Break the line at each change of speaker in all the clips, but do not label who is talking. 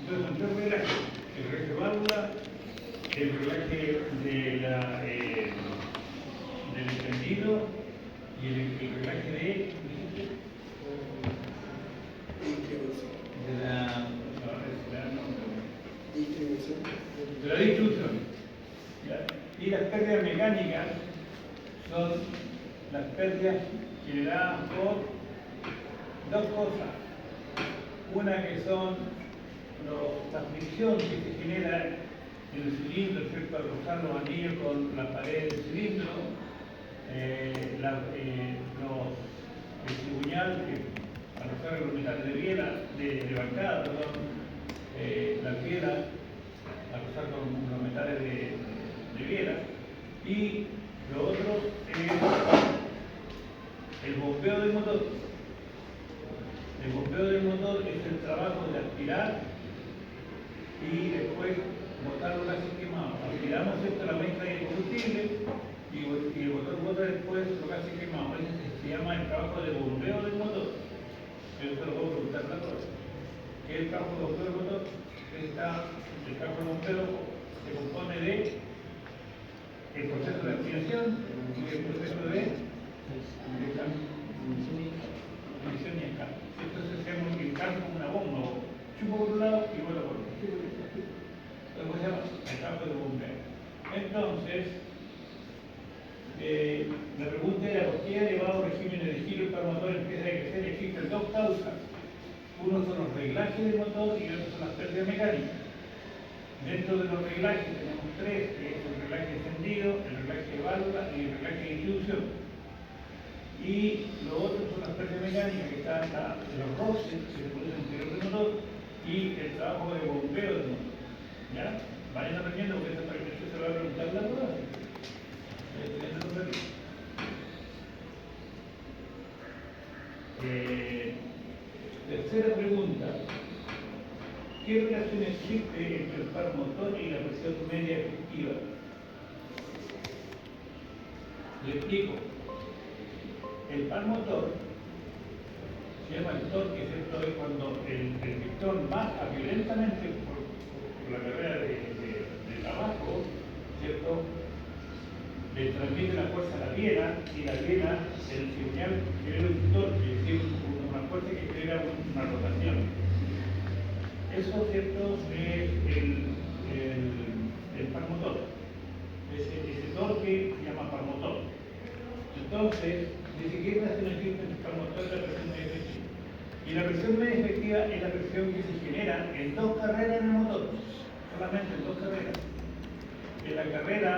Entonces son tres reglajes: el reglaje de válvula, el reglaje del encendido y el reglaje de la distribución. ¿Ya? Y las pérdidas mecánicas son las pérdidas generadas por dos cosas. Una que son la fricción que se genera en el cilindro, ¿cierto? Al rozar los anillos con la pared del cilindro, el cigüeñal que al rozar los metales de bancada, las bielas, al rozar con los metales de biela. Y lo otro es el bombeo del motor. El bombeo del motor es el trabajo de aspirar y después botar los gases quemados. Aspiramos la mezcla de combustible y el motor bota después los gases quemados. Ese se llama el trabajo de bombeo del motor. Yo te lo puedo preguntar a todos. ¿Qué es el trabajo de bombeo del motor? El trabajo de bombeo se compone de el proceso de aspiración y el proceso de ignición y escape. Entonces hacemos el escape como una bomba, chupo por un lado y vuelvo por otro. Entonces se llama el trabajo de bombeo. Entonces, la pregunta era: ¿por qué elevado regímenes de giro el motor empieza a crecer? Existen dos causas. Uno son los reglajes del motor y otro son las pérdidas mecánicas. Dentro de los reglajes tenemos tres, que es el reglaje de encendido, el reglaje de válvula y el reglaje de distribución. Y lo otro son las pérdidas mecánicas, que están los roces que se producen en el interior del motor y el trabajo de bombeo del motor. ¿Ya? Vayan aprendiendo, porque esta experimento se va a preguntar en la prueba. Tercera pregunta: ¿qué relación existe entre el par motor y la presión media efectiva? Le explico. El par motor se llama el torque, ¿cierto? Es cuando el pistón baja violentamente por la carrera de trabajo, ¿cierto? Le transmite la fuerza a la biela y la biela, el cigüeñal, genera un torque, es decir, una fuerza que genera una rotación. Eso, ¿cierto?, es el par motor. Ese torque se llama par motor. Entonces, dice que relación existe entre el par motor y la presión media efectiva. Y la presión media efectiva es la presión que se genera en dos carreras en el motor, solamente en dos carreras. En la carrera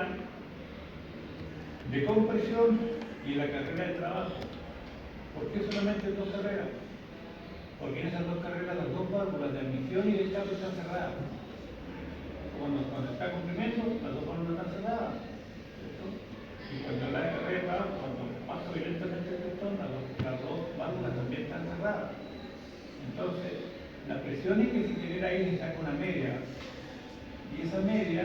de compresión y en la carrera de trabajo. ¿Por qué solamente en dos carreras? Porque en esas dos carreras las dos válvulas de admisión y de escape están cerradas. Cuando está comprimiendo, las dos válvulas están cerradas, ¿cierto? Y cuando la carrera de trabajo, cuando pasa violentamente el pistón, las dos válvulas también están cerradas. Entonces, la presión que se genera ahí se saca una media, y esa media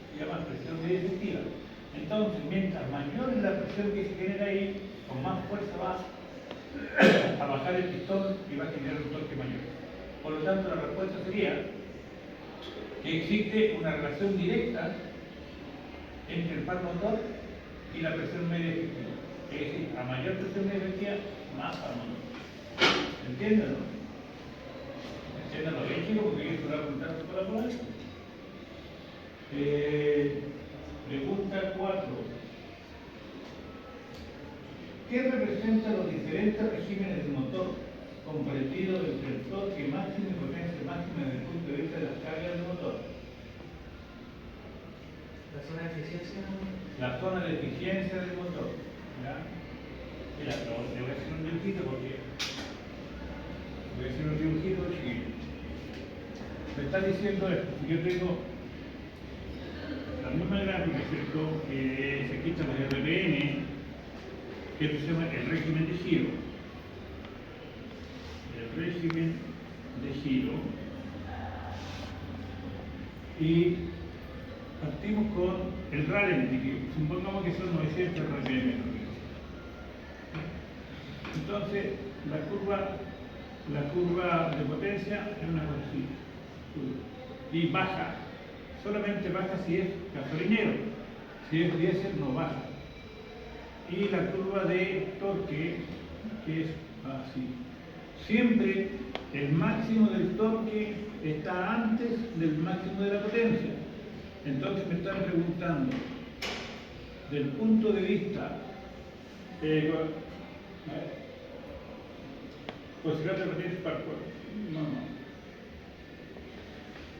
se llama presión media efectiva. Entonces, mientras mayor es la presión que se genera ahí, con más fuerza va a bajar el pistón y va a generar un torque mayor. Por lo tanto, la respuesta sería que existe una relación directa entre el par motor y la presión media efectiva. Es decir, a mayor presión media efectiva, más par motor. ¿Entienden, no? Entiéndanlo bien, chicos, porque eso lo voy a preguntar por la prueba. Pregunta 4. ¿Qué representan los diferentes regímenes del motor comprendidos entre el torque máximo y potencia máxima desde el punto de vista de las cargas del motor?
La zona de eficiencia.
La zona de eficiencia del motor. ¿Ya? Mira, le voy a hacer un dibujito porque voy a hacer un dibujito chiquito. Me está diciendo esto. Yo tengo la misma gráfica, ¿cierto? Que se quita los RPM, que se llama el régimen de giro. El régimen de giro. Y partimos con el ralentí, que supongamos que son 900 RPM. Entonces, la curva de potencia es una cosita. y baja. Solamente baja si es gasolinero. Si es diésel no baja. Y la curva de torque, que es así. Siempre el máximo del torque está antes del máximo de la potencia. Entonces me están preguntando, del punto de vista considerando la potencia para el cuerpo. No.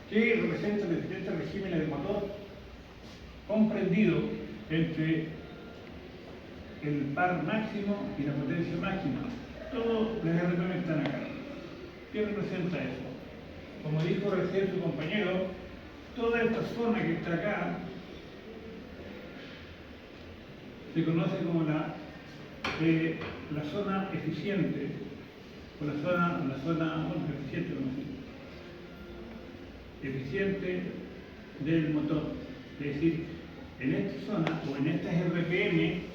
¿Qué representa los diferentes regímenes del motor? Comprendido entre el par máximo y la potencia máxima. Todos los RPM están acá. ¿Qué representa eso? Como dijo recién su compañero, toda esta zona que está acá se conoce como la zona eficiente, o la zona eficiente, eficiente del motor. Es decir, en esta zona o en estas RPM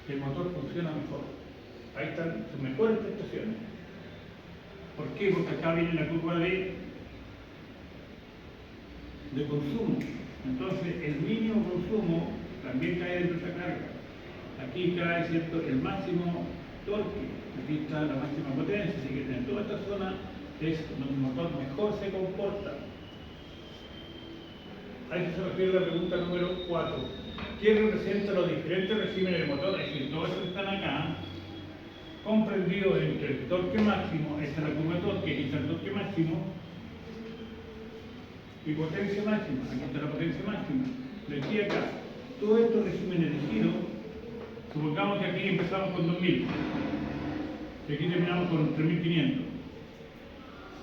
el motor funciona mejor. Ahí están sus mejores prestaciones. ¿Por qué? Porque acá viene la curva de consumo. Entonces el mínimo consumo también cae dentro de esa carga. Aquí cae, ¿cierto?, el máximo torque. Aquí está la máxima potencia. Así que en toda esta zona es donde el motor mejor se comporta. A eso se refiere la pregunta número 4. ¿Qué representa los diferentes regímenes del motor? Es decir, todos esos que están acá, comprendido entre el torque máximo, esta es la curva de torque, aquí está el torque máximo, y potencia máxima, aquí está la potencia máxima. De aquí a acá, todos estos regímenes de giro, supongamos que aquí empezamos con 2000, y aquí terminamos con 3500.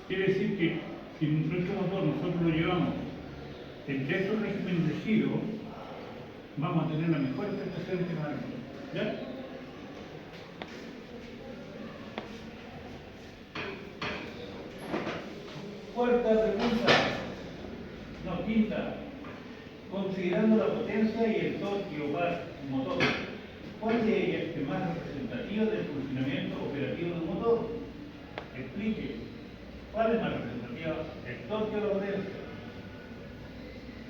Quiere decir que si nuestro motor nosotros lo llevamos entre estos regímenes de giro, vamos a tener las mejores prestaciones que van a tener. ¿Ya? Cuarta pregunta, no, quinta. Considerando la potencia y el torque o par motor, ¿cuál de ellas es más representativa del funcionamiento operativo del motor? Explique. ¿Cuál es más representativa, el torque o la potencia?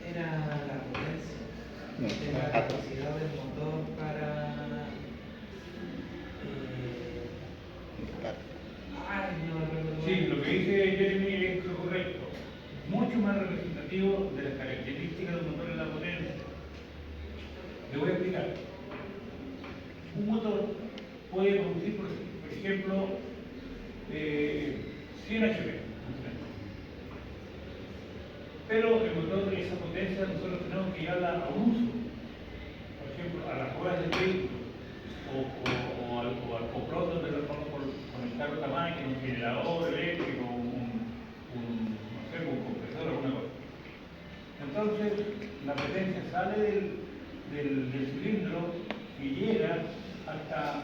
Era la potencia, era la capacidad del motor para... no recuerdo.
Sí, lo que dice Jeremy es lo correcto. Mucho más representativo de las características del motor en la potencia. Le voy a explicar. Un motor puede producir, por ejemplo, 100 HP. Pero el motor de esa potencia nosotros tenemos que llevarla a un uso. Por ejemplo, a las ruedas del vehículo o al coplot donde lo vamos a conectar otra máquina, un generador eléctrico, un compresor o alguna cosa. Entonces, la potencia sale del cilindro y llega hasta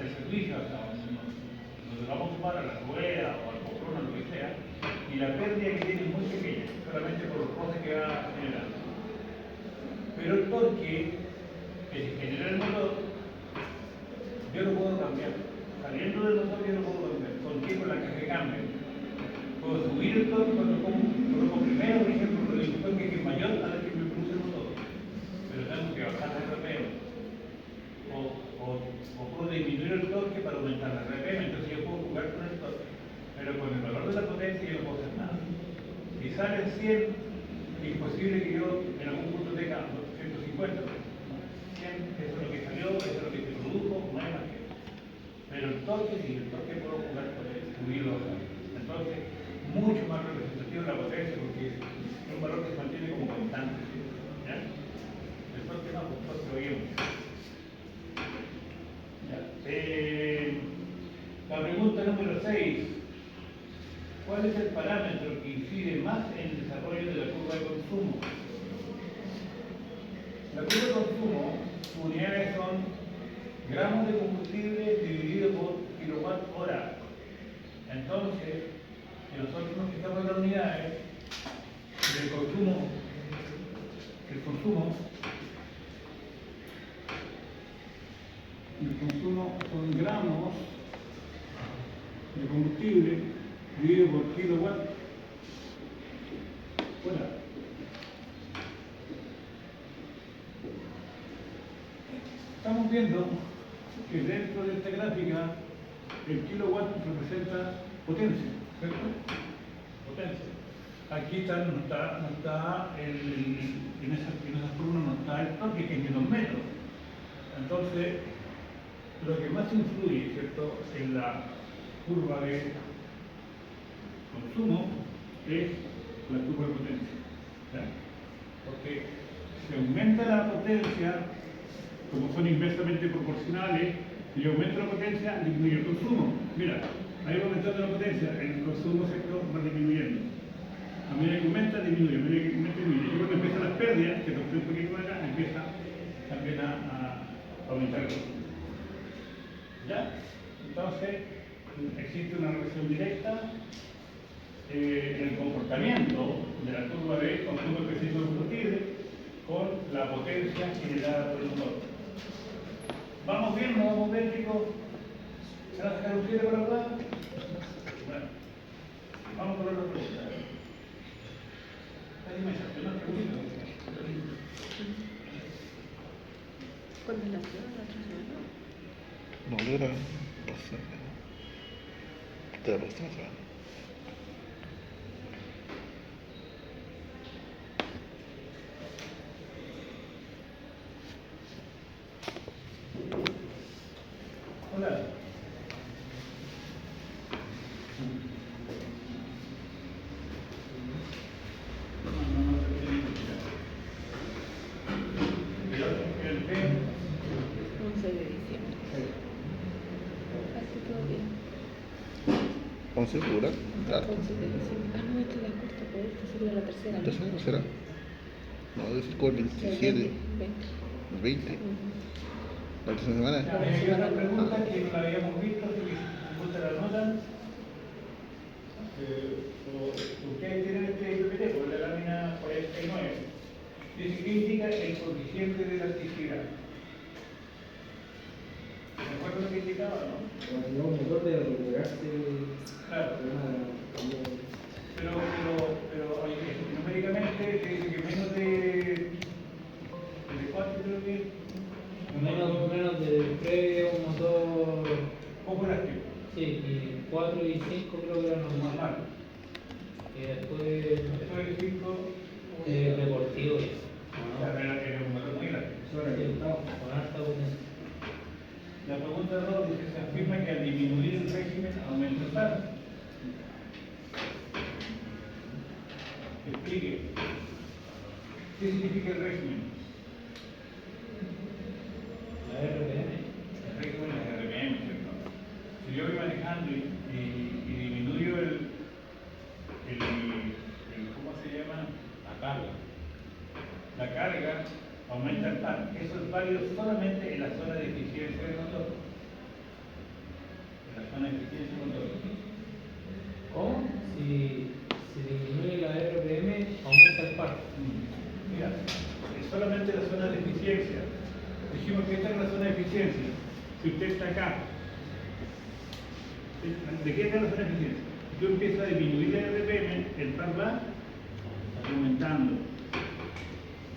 el servicio, hasta donde vamos a sumar a la rueda o al coplot o lo que sea, y la pérdida que tiene es muy pequeña, solamente por los roces que va generando. Pero el torque que se genera en el motor, yo lo puedo cambiar. Saliendo del motor yo lo puedo cambiar. ¿Con qué? Con la caja de cambio. Puedo subir el torque cuando coloco primero, por ejemplo, el torque que es mayor a la que me produce el motor. Pero tengo que bajar la RPM. O puedo disminuir el torque para aumentar la RPM, entonces yo puedo jugar con el torque. Pero con el valor de la potencia yo no puedo hacer nada. Si sale en 100, es imposible que yo en algún punto tenga 150. 100, eso es lo que salió, eso es lo que se produjo, no hay más que eso. Pero el torque, sí, el torque puedo jugar con él, subirlo. Entonces, mucho más representativo la potencia porque es un valor que se mantiene como constante. ¿Ya? El torque no, el torque lo oímos. La pregunta número 6. ¿Cuál es el parámetro que incide más en el desarrollo de la curva de consumo? La curva de consumo, sus unidades son gramos de combustible dividido por kilowatt hora. Entonces, si nosotros nos fijamos en las unidades, el consumo son gramos de combustible dividido por kilowatt estamos viendo que dentro de esta gráfica el kilowatt representa potencia, ¿cierto? Potencia. Aquí no está en esa columna no está el torque, que es menos metros. Entonces, lo que más influye, ¿cierto?, en la curva de consumo es la curva de potencia. ¿Ya? Porque si aumenta la potencia, como son inversamente proporcionales, si aumenta la potencia, disminuye el consumo. Mira, ahí va aumentando la potencia, el consumo sector va disminuyendo. A medida que aumenta, disminuye, a medida que aumenta, disminuye. Y cuando empiezan las pérdidas, que es un poquito acá, empieza también a aumentar el consumo. ¿Ya? Entonces, existe una relación directa en el comportamiento de la curva de consumo específico de combustible con la potencia generada por el motor. ¿Vamos bien? ¿No vamos bien, chicos? ¿Se van a sacar un 7 por la prueba? Bueno, vamos por la otra pregunta. Ahí me salió una pregunta.
¿Cuándo es la prueba? ¿La otra semana?
No, dura 2 semanas. De la próxima semana.
Hola. El P.
11 de diciembre. Casi todo bien.
11 dura. Claro.
11 de diciembre. Ah, no, esta es la cuarta, pero esta sería la tercera. ¿no?
¿Tercera o tercera? No, debe ser como el 27,
20.
el 20.
Ujú.
La próxima semana.
Hay otra pregunta que no la habíamos visto, si gusta la nota. Ustedes tienen este PPT, por la lámina 49. Dice que indica el coeficiente de elasticidad. ¿Se acuerdan lo que indicaba, no?
Cuando un motor de recuperarse.
Claro. Pero oye, numéricamente te dice que menos de 4 creo que
Menos de 3, un motor.
poco elástico.
Sí, y 4 y 5 creo que eran normales.
Normal.
Y después.
Después de 5
Deportivo.
era un motor muy elástico.
Con alta potencia.
La pregunta 2 dice, se afirma que al disminuir el régimen aumenta el par. Explique. ¿Qué significa el régimen?
La RPM.
El régimen es RPM, ¿cierto? Si yo voy manejando y disminuyo ¿cómo se llama? La carga aumenta el par. Eso es válido solamente en la zona de eficiencia del motor. En la zona de eficiencia del motor. ¿Cómo?
Si disminuye la RPM, aumenta el par.
Mira, es solamente la zona de eficiencia. Dijimos que esta es la zona de eficiencia. Si usted está acá, ¿de qué está la zona de eficiencia? Si tú empiezas a disminuir el RPM, el par va aumentando.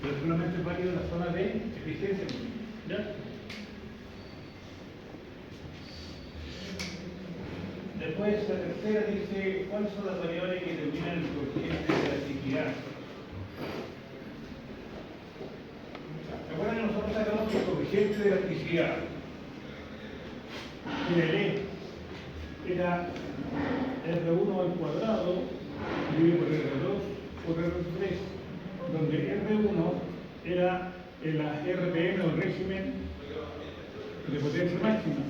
Pero solamente es válido en la zona de eficiencia. ¿Ya? Después, la tercera dice, ¿cuáles son las variables que determinan el coeficiente de elasticidad? Recuerden que nosotros sacamos el coeficiente de elasticidad. Era R1 al cuadrado dividido por R2 por R3, donde R1 era el RPM o el régimen de potencia máxima.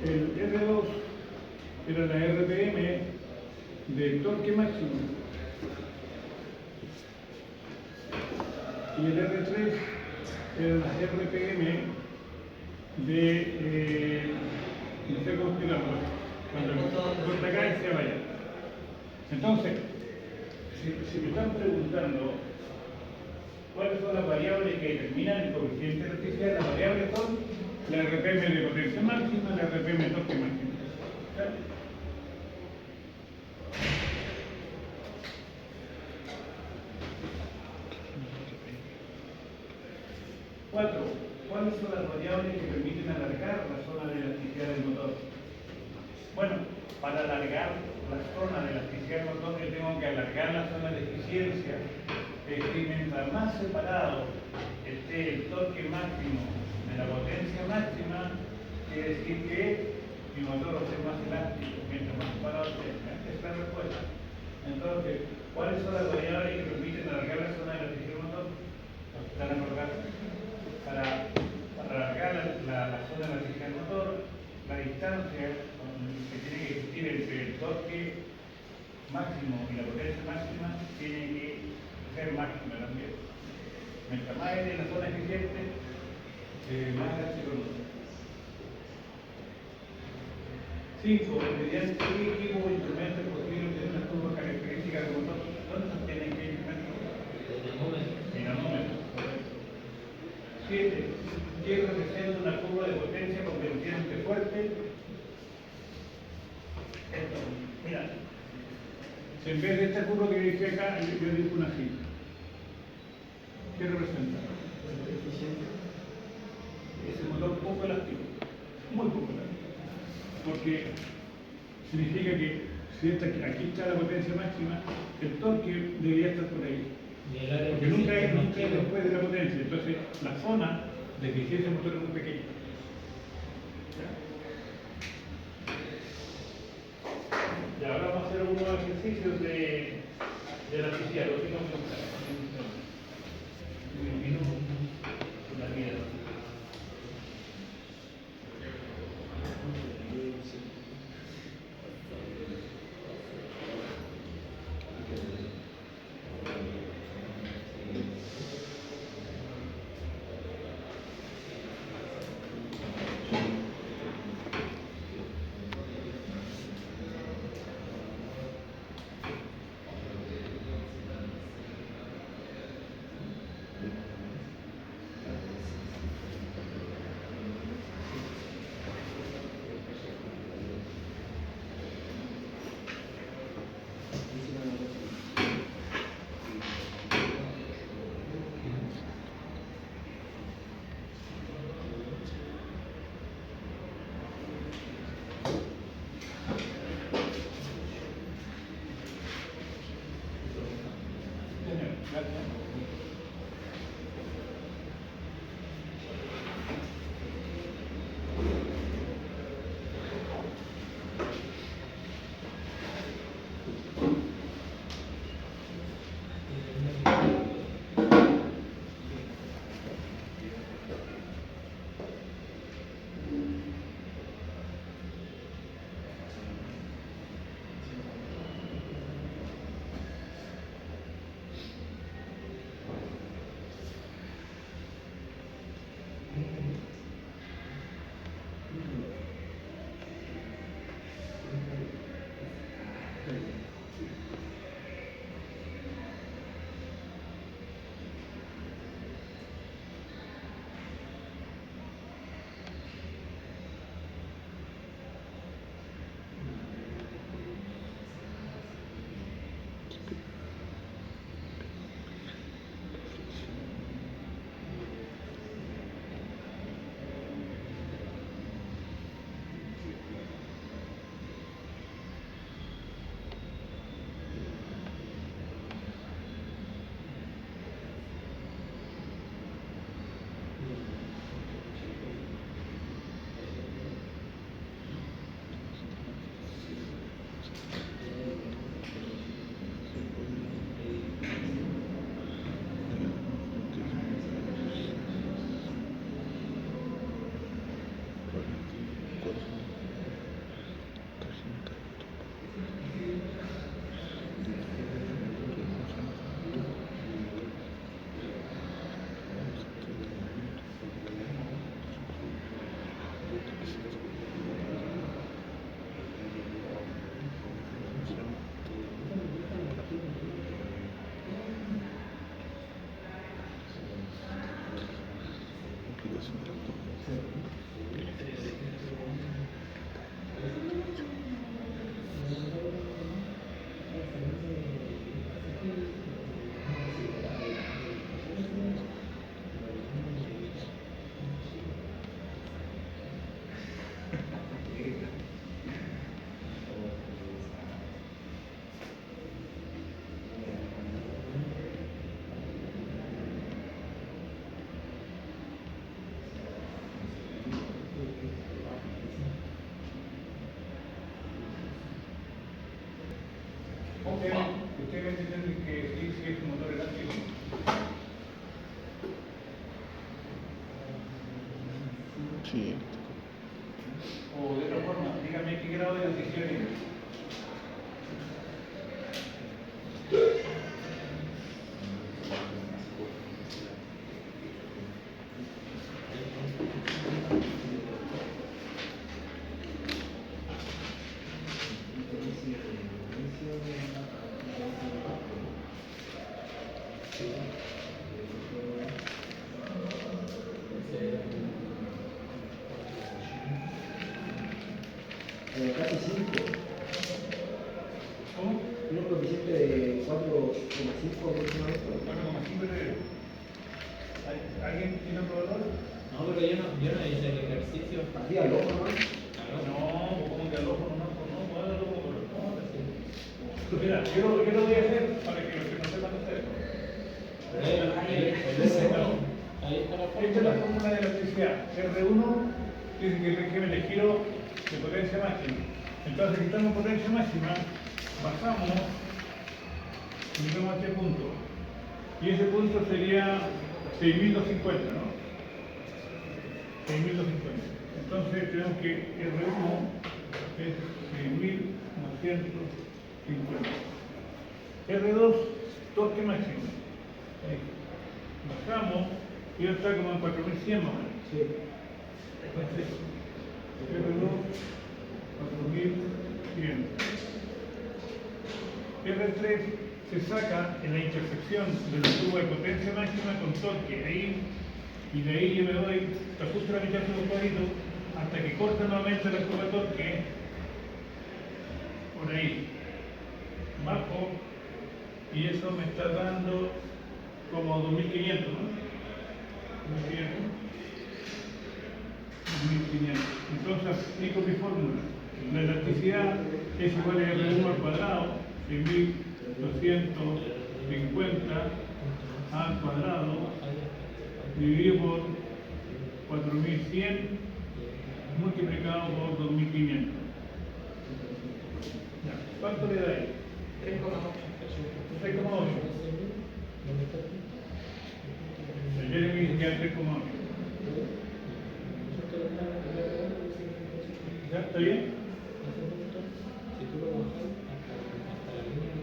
El R2 era la RPM de torque máximo. Y el R3 era la RPM de, no sé cómo explicarlo, cuando corta acá y se vaya. Entonces, si me están preguntando cuáles son las variables que determinan el coeficiente de elasticidad, las variables son la RPM de potencia máxima, la RPM de torque máximo. ¿Sí? 4. ¿Cuáles son las variables que permiten alargar la zona de elasticidad del motor? Bueno, para alargar la zona de elasticidad del motor, yo tengo que alargar la zona de eficiencia. Es decir, mientras más separado esté el torque máximo de la potencia máxima, quiere decir que mi motor va a ser más elástico, mientras más separado esté. Esta es la respuesta. Entonces, ¿cuáles son las variables que permiten alargar la zona de elasticidad del motor? ¿Están acordados? Para alargar la zona de elasticidad del motor, la distancia que tiene que existir entre el torque máximo y la potencia máxima tiene que ser máxima también. Mientras más esté en la zona eficiente, más elástico el motor. 5. Mediante qué equipo o instrumento es posible obtener una curva característica del motor. ¿Dónde se obtiene qué instrumento? Dinamómetro. 7. ¿Qué representa una curva de potencia con vertiente fuerte? Esto. Mira. En vez de esta curva que dice acá, yo digo una así. ¿Qué representa? Es el motor poco elástico. Muy poco elástico. Porque significa que si aquí está la potencia máxima, el torque debería estar por ahí. Porque nunca es después de la potencia. Entonces, la zona de eficiencia del motor es muy pequeña. Y ahora vamos a hacer algunos ejercicios de elasticidad. Lo que vamos a usar. La vida. Ustedes entienden que sí, sí es un motor elástico.
Sí.
O de otra forma, dígame qué grado de decisión es.
Casi 5.
¿Cómo?
Un coeficiente de 4,5 aproximadamente.
4,5 de... ¿Alguien tiene otro valor?
No, pero yo no hice el ejercicio.
Así al ojo nomás.
No, como que al ojo nomás, no, hágalo como corresponde. Mira, yo lo voy a hacer para que los que no sepan hacer.
Ahí está la
Esta es la fórmula de electricidad. R1 dice que el régimen de giro de potencia máxima. Entonces, si estamos en potencia máxima, bajamos y llegamos a este punto. Y ese punto sería 6.250, ¿no? 6.250. Entonces, tenemos que R1 es 6.950. R2, torque máximo. Ahí. Bajamos y ahora está como en 4.100 más o menos.
Sí.
Entonces, R2, 4.100. R3 se saca en la intersección de la curva de potencia máxima con torque. Ahí, y de ahí yo me doy, ajusto la mitad de los cuadritos hasta que corta nuevamente la curva de torque. Por ahí. Bajo. Y eso me está dando como 2.500, ¿no? 2.500. 2.500. Entonces aplico mi fórmula. La elasticidad es igual a R1 al cuadrado, 6.250 al cuadrado, dividido por 4.100, multiplicado por 2.500. Ya, ¿cuánto le da ahí? 3,8. El Jeremy dice que hay 3,8. ¿Ya? ¿Está bien?
Si tú lo bajas hasta la línea de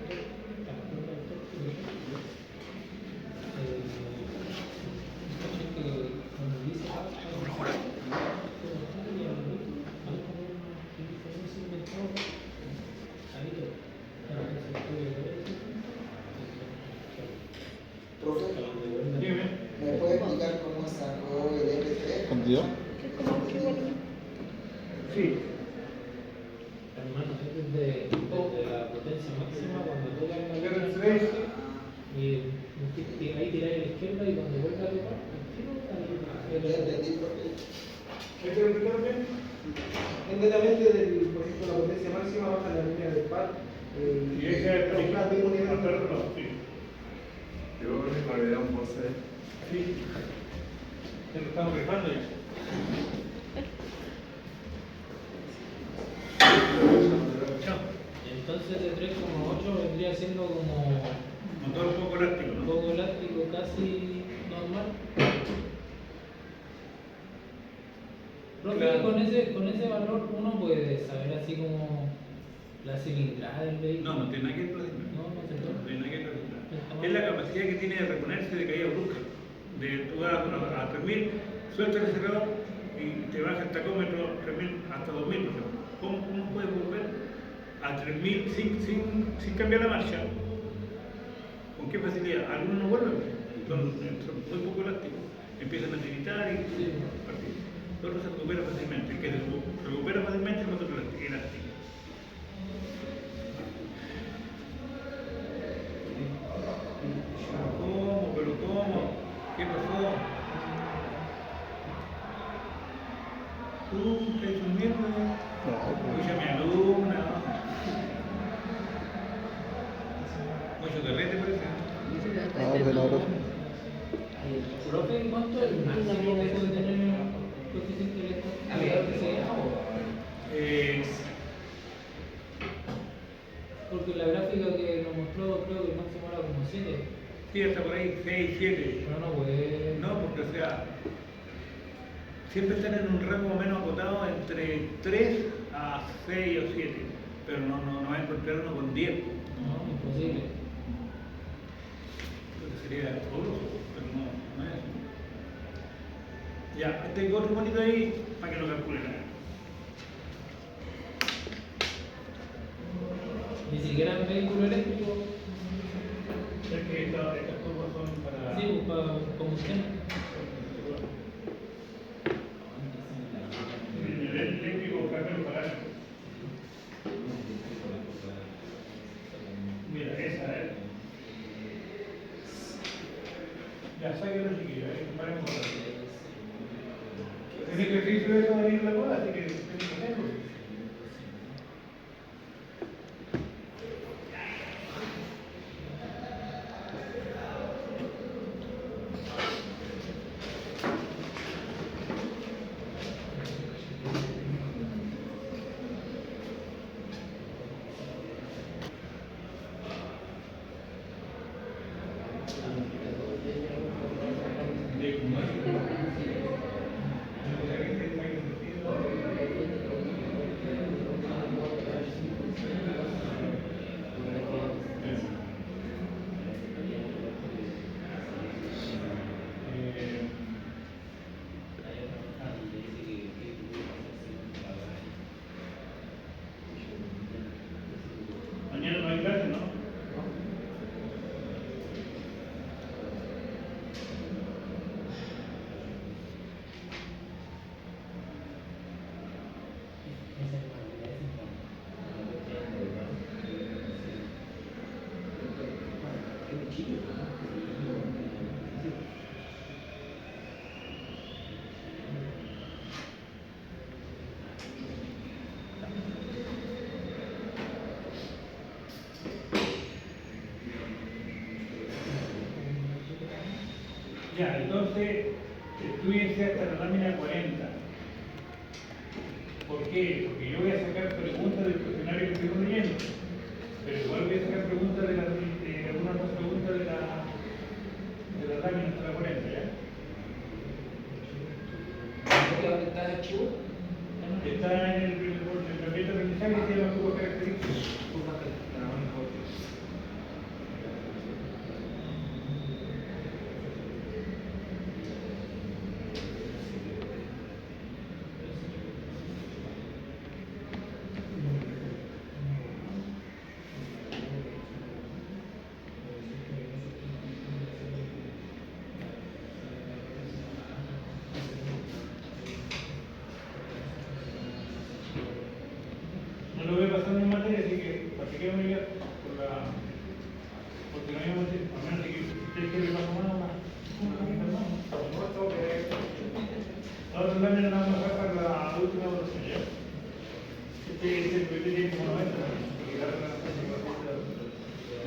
Profe,
Dime.
¿me puede explicar cómo sacó el R3?
¿Entendió?
¿Qué es como que igual?
Sí.
hermano, es desde la potencia máxima cuando toca la
R3.
y ahí tiráis a la izquierda y cuando vuelva a tocar,
Ya entendí, profe.
¿Me quiero explicar bien?
Inmediatamente, por ejemplo, la potencia máxima baja la línea del par.
Y ese es el
mismo nivel.
sí.
Yo creo que me olvidé un pose.
Sí. Ya lo estamos rifando ya. Chao.
entonces de 3,8 vendría siendo como
Motor un poco elástico,
un
¿no?
poco elástico, casi normal. Profe,
Claro.
con ese valor uno puede saber así como la cilindrada del vehículo.
No tiene nada que ver con eso.
No se
No
toca.
tiene nada que ver con eso. Es la capacidad que tiene de reponerse de caída brusca. De tú vas a 3.000, suelta el acelerador y te baja el tacómetro 3.000 hasta 2.000, por ejemplo. ¿Cómo puedes volver a 3.000 sin cambiar la marcha? ¿Con qué facilidad? Algunos no vuelven, son muy poco elásticos. Empiezan a tiritar y partir. El otro se recupera fácilmente. El que se recupera fácilmente es el otro elástico. ¿Cómo? ¿Pero cómo? ¿Qué pasó? ¿Tú estás durmiendo?
No,
Escucha a mi alumna. Mucho carrete parece.
de la hora.
Profe, ¿cuánto es el máximo que puede tener el coeficiente eléctrico? ¿A la edad que sea? Porque la gráfica gráfica que nos mostró, creo que el máximo era como 7.
Sí, hasta por ahí 6, 7.
Pero no, pues.
No, porque o sea, siempre están en un rango menos acotado entre 3 a 6 o 7. Pero no va a encontrar uno con 10.
No, imposible.
Porque sería fabuloso, pero no es eso. Ya, tengo otro bonito ahí para que lo calculen.
Ni siquiera en vehículo eléctrico.
Es que estas curvas son para...
Sí, pues para combustión.
El eléctrico cambio para... Mira, esa es. Ya sáquenlo, chiquillos, comparemos con la... Tiene que ejercicio eso de venir la bola, así que tiene que hacerlo. Mañana no hay clase, ¿no? Ya, entonces, estudiense hasta la lámina 40. ¿Por qué? Porque yo voy a sacar preguntas del cuestionario que estoy leyendo, pero igual voy a sacar preguntas de algunas otras preguntas de la lámina hasta la 40, ¿ya?
¿Dónde está el archivo?
Está en el paquete de aprendizaje que se llama curva característica. No lo voy a pasar en materia, así que practiquemos ya porque no hay materia, a menos que ustedes quieren pasar más. La otra lámina la vamos a sacar la última votación, ¿ya? Este es el primer tiene como 90, porque la otra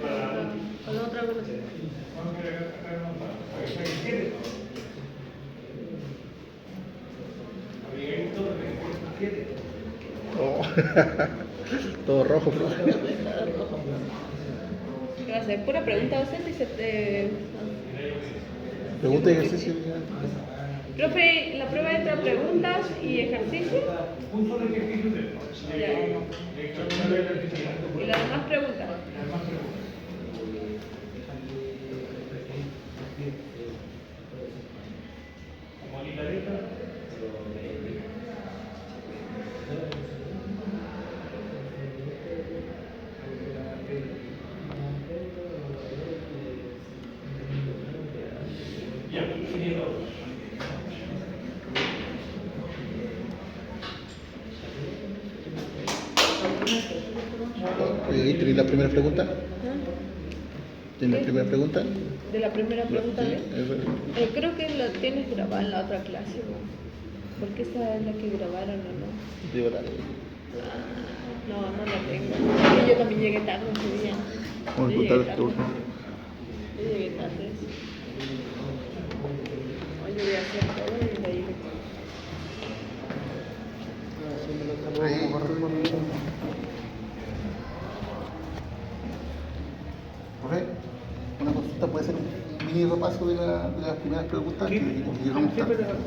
para la última.
Con la otra velocidad.
Vamos a sacar para que saquen 7. Abigail todo, que 7.
Oh. Todo rojo, profe.
¿Qué va a hacer? Pura pregunta docente y se te...
Pregunta y ejercicio.
Profe, la prueba entra preguntas y ejercicio
Un solo ejercicio de calcular la electricidad.
y las demás preguntas.
Las demás preguntas. Como Anita Leta. Ya, finito.
Oye, ¿y ¿tienes la primera pregunta? ¿Tienes la primera pregunta?
De la primera pregunta,
Sí,
¿eh?
eso es.
Creo que la tienes grabada en la otra clase, ¿no? Porque esa es la que grabaron, ¿o no?
Digo, la...
No, no la tengo. Es que yo también llegué tarde ese día.
Vamos a
Yo
contar
llegué
esto.
tarde. Yo llegué tarde. Hoy yo voy a hacer todo y de ahí le cuento.
voy a hacer un mini repaso de las primeras preguntas que llegamos
Sí, pero
tarde.